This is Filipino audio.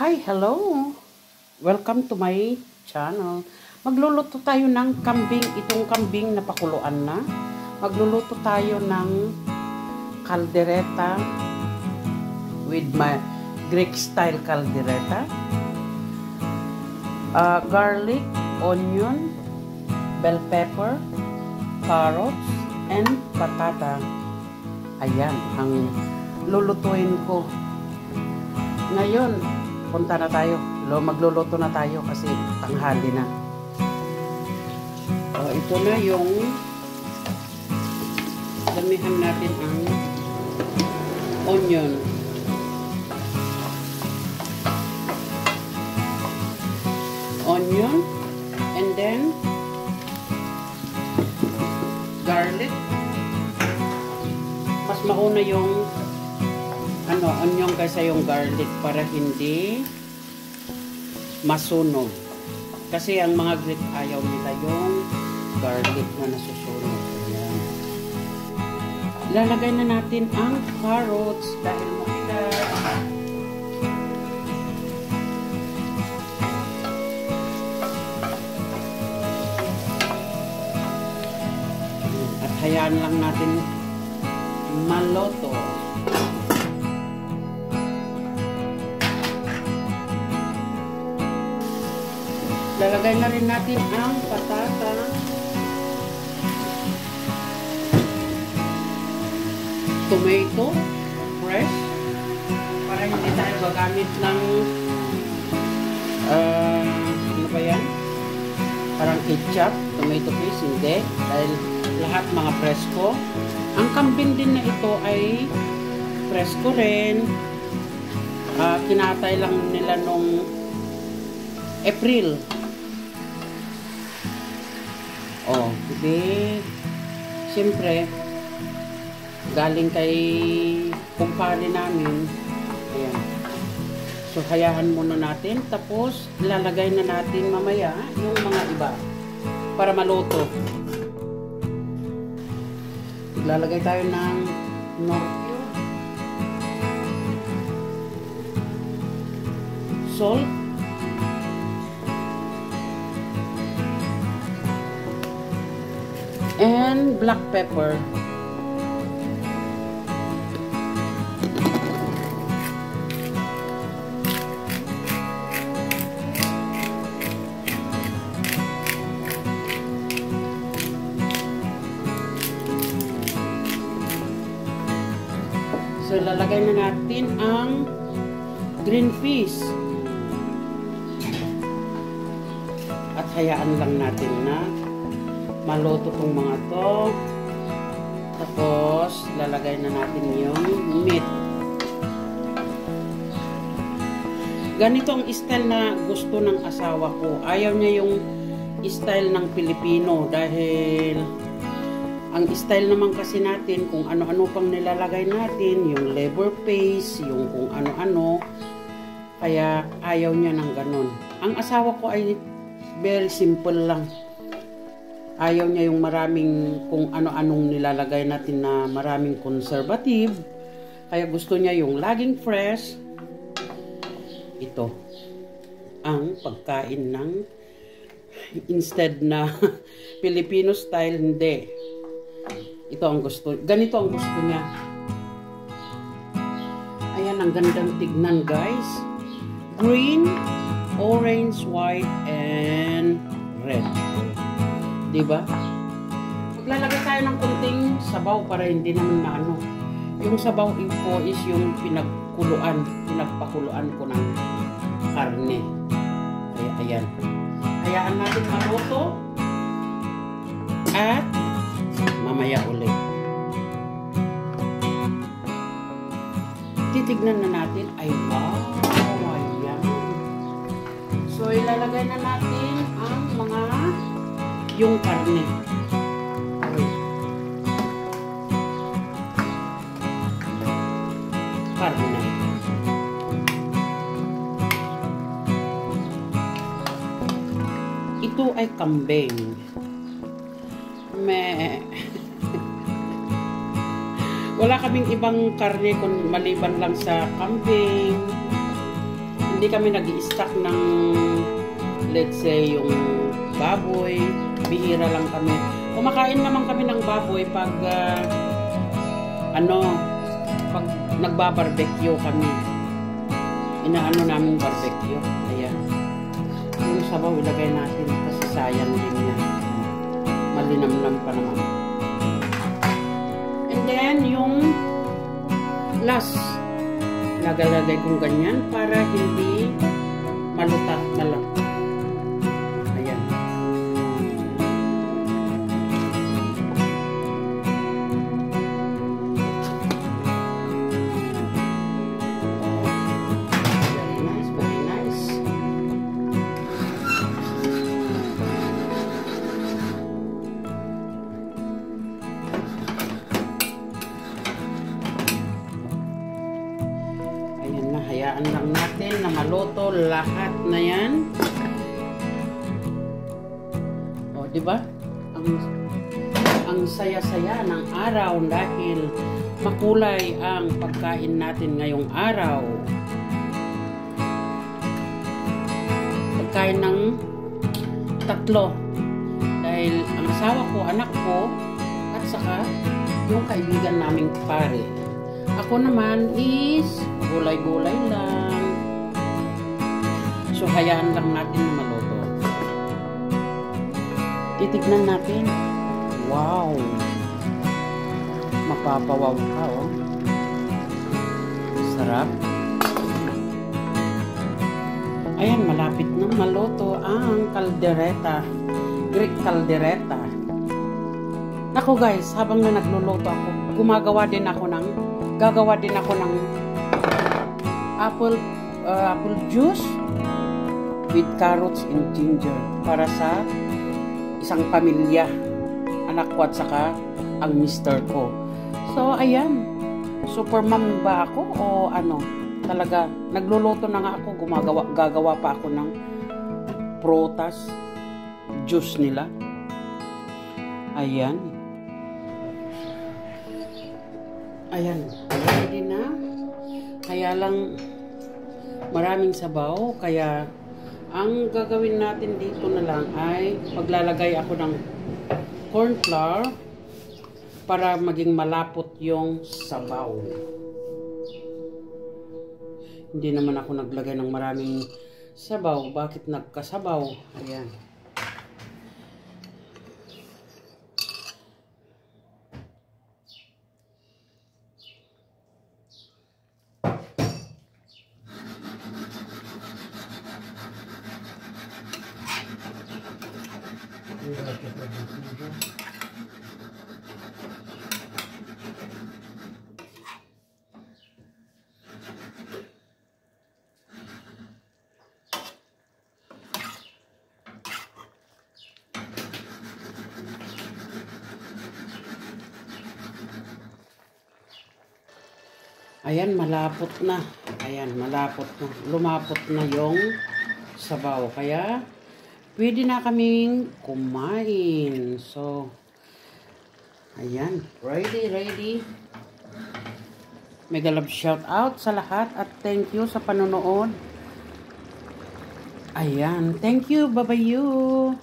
Hi, hello! Welcome to my channel. Magluluto tayo ng kambing, itong kambing na pakuluan na. Magluluto tayo ng caldereta with my Greek style caldereta. Garlic, onion, bell pepper, carrots, and patata. Ayan, ang lulutuin ko. Ngayon, punta na tayo. Magluluto na tayo kasi tanghali na. Ito na yung damihan natin ang onion. Onion. And then garlic. Mas mauna yung onion kaysa yung garlic para hindi masunog. Kasi ang mga Greek ayaw nila yung garlic na nasusunog. Ayan. Lalagay na natin ang carrots dahil mabigat. At hayaan lang natin maluto. Lalagay na rin natin ang patata. Tomato, fresh. Para hindi tayo gagamit ng ano ba yan? Parang ketchup, tomato paste, hindi. Dahil lahat mga presko. Ang kambing din na ito ay presko rin. Kinatay lang nila nung April. Siyempre, galing kay kumpare namin. Ayan. So, hayahan muna natin. Tapos, lalagay na natin mamaya yung mga iba para maluto. Lalagay tayo ng Knorr salt. And black pepper. So, lalagay na natin ang green peas. At hayaan lang natin na maluto tong mga to. Tapos, lalagay na natin yung meat. Ganito ang style na gusto ng asawa ko. Ayaw niya yung style ng Pilipino dahil ang style naman kasi natin, kung ano-ano pang nilalagay natin, yung liver paste, yung kung ano-ano. Kaya, ayaw niya ng ganun. Ang asawa ko ay very simple lang. Ayaw niya yung maraming kung ano-anong nilalagay natin na maraming conservative. Kaya gusto niya yung laging fresh. Ito. Ang pagkain ng instead na Filipino style, hindi. Ito ang gusto. Ganito ang gusto niya. Ayan, ang gandang tignan, guys. Green, orange, white, and red. Diba? Maglalagay tayo ng kunting sabaw para hindi naman maano. Yung sabaw ko is yung pinagpakuluan ko ng karne. Kaya ayan. Hayaan natin maluto. At mamaya ulit. Titignan na natin. Ay wow! Ayan. So ilalagay na natin ang mga yung karne. Karne. Ito ay kambing. Wala kaming ibang karne kung maliban lang sa kambing. Hindi kami nag-i-stock ng, let's say, yung baboy. Bihira lang kami. Kumakain naman kami ng baboy pag, pag nagbabarbecue kami. Inaano namin barbecue. Ayan. Yung sabaw, ilagay natin kasi sayang din yan. Malinamnam pa naman. And then, yung last, nagalagay kong ganyan para hindi malutak na lang. Ayan. Very nice, very nice. Hayaan lang natin na maluto lahat na yan. O, di ba? Ang saya-saya ng araw dahil makulay ang pagkain natin ngayong araw. Pagkain ng tatlo. Dahil ang asawa ko, anak ko, at saka yung kaibigan naming pare. Ako naman is gulay-gulay lang. So, hayaan lang natin na maluto. Titignan natin. Wow! Mapapawaw ka, oh. Sarap. Ayan, malapit nang maluto ang kaldereta. Greek kaldereta. Ako guys, habang na nagluluto ako, gagawa din ako ng apple juice with carrots and ginger para sa isang pamilya, anak ko at saka ang mister ko. So ayan, super mom ba ako o ano? Talaga nagluluto na nga ako, gagawa pa ako ng prutas juice nila. Ayan. Ayan, ready na. Kaya lang maraming sabaw, kaya ang gagawin natin dito na lang ay maglalagay ako ng corn flour para maging malapot yung sabaw. Hindi naman ako naglagay ng maraming sabaw. Bakit nagkasabaw? Ayan. Ayan, malapot na. Ayan, malapot na. Lumapot na yung sabaw. Kaya, pwede na kaming kumain. So, ayan. Ready. Mega love shout out sa lahat at thank you sa panonood. Ayan. Thank you. Bye-bye you.